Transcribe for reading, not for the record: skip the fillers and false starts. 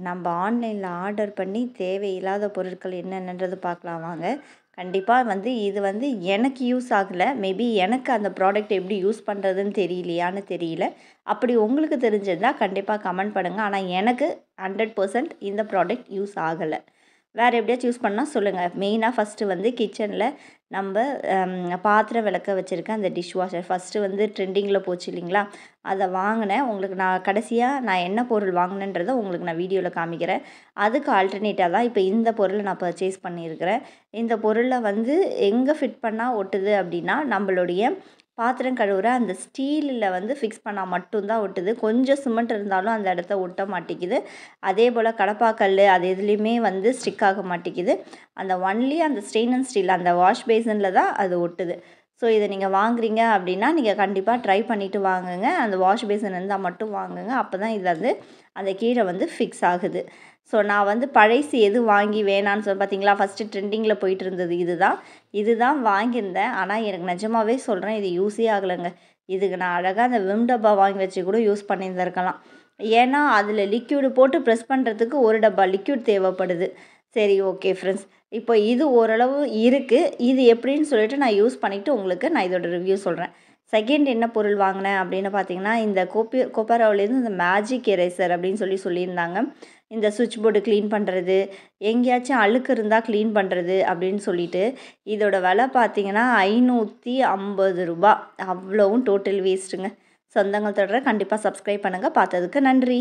நம்ம ஆன்லைனில் ஆர்டர் பண்ணி தேவையில்லாத பொருட்கள் என்னென்னன்றது பார்க்கலாம் வாங்க. கண்டிப்பாக இது எனக்கு யூஸ் ஆகலை. மேபி எனக்கு அந்த ப்ராடக்ட் எப்படி யூஸ் பண்ணுறதுன்னு தெரியலையான்னு தெரியல. அப்படி உங்களுக்கு தெரிஞ்சிருந்தால் கண்டிப்பாக கமெண்ட் பண்ணுங்கள். ஆனால் எனக்கு 100% இந்த ப்ராடக்ட் யூஸ் ஆகலை. வேறு எப்படியாச்சும் யூஸ் பண்ணால் சொல்லுங்கள். மெயினாக ஃபஸ்ட்டு கிச்சனில் நம்ம பாத்திரம் விளக்க வச்சுருக்கேன். அந்த டிஷ் வாஷர் ஃபஸ்ட்டு ட்ரெண்டிங்கில் போச்சு இல்லைங்களா, அதை வாங்கினேன். உங்களுக்கு நான் கடைசியாக நான் என்ன பொருள் வாங்கினேன்றதை உங்களுக்கு நான் வீடியோவில் காமிக்கிறேன். அதுக்கு ஆல்டர்னேட்டாக தான் இப்போ இந்த பொருளை நான் பர்ச்சேஸ் பண்ணியிருக்கிறேன். இந்த பொருளை எங்கே ஃபிட் பண்ணால் ஒட்டுது அப்படின்னா, நம்மளுடைய பாத்திரம் கழுவுற அந்த ஸ்டீலில் ஃபிக்ஸ் பண்ணால் மட்டும்தான் ஒட்டுது. கொஞ்சம் சிமெண்ட் இருந்தாலும் அந்த இடத்த ஒட்ட மாட்டேங்குது. அதே போல் கடப்பாக்கல் அது எதுலேயுமே ஸ்டிக் ஆக மாட்டேங்குது. அந்த ஒன்லி அந்த ஸ்டெயின்லெஸ் ஸ்டீல் அந்த வாஷ் பேசனில் தான் அது ஒட்டுது. ஸோ இதை நீங்கள் வாங்குறீங்க அப்படின்னா நீங்கள் கண்டிப்பாக ட்ரை பண்ணிவிட்டு வாங்குங்க. அந்த வாஷ் பேசன் இருந்தால் மட்டும் வாங்குங்க. அப்போ தான் இது அந்த கீழே ஃபிக்ஸ் ஆகுது. ஸோ நான் பழைசு எது வாங்கி வேணான்னு பார்த்தீங்களா, ஃபஸ்ட்டு ட்ரெண்டிங்கில் போயிட்டு இருந்தது இதுதான் வாங்கியிருந்தேன். ஆனால் எனக்கு நிஜமாகவே சொல்கிறேன், இது யூஸே ஆகலைங்க. இதுக்கு நான் அழகாக அந்த விம் டப்பா வாங்கி வச்சு கூட யூஸ் பண்ணியிருந்திருக்கலாம். ஏன்னா அதில் லிக்யூடு போட்டு ப்ரெஸ் பண்ணுறதுக்கு ஒரு டப்பா லிக்யூட் தேவைப்படுது. சரி, ஓகே ஃப்ரெண்ட்ஸ், இப்போ இது ஓரளவு இருக்குது. இது எப்படின்னு சொல்லிட்டு நான் யூஸ் பண்ணிவிட்டு உங்களுக்கு நான் இதோட ரிவ்யூ சொல்கிறேன். செகண்ட் என்ன பொருள் வாங்கினேன் அப்படின்னு பார்த்தீங்கன்னா, இந்த கொப்பராவிலேருந்து இந்த மேஜிக் எரேசர் அப்படின்னு சொல்லியிருந்தாங்க. இந்த சுவிட்ச் போர்டு க்ளீன் பண்ணுறது, எங்கேயாச்சும் அழுக்கு இருந்தால் க்ளீன் பண்ணுறது அப்படின்னு சொல்லிட்டு. இதோட விலை பார்த்தீங்கன்னா ரூ. 550. அவ்வளவும் டோட்டல் வேஸ்ட்டுங்க. சொந்தங்கள் தொடர கண்டிப்பாக சப்ஸ்கிரைப் பண்ணுங்கள். பார்த்ததுக்கு நன்றி.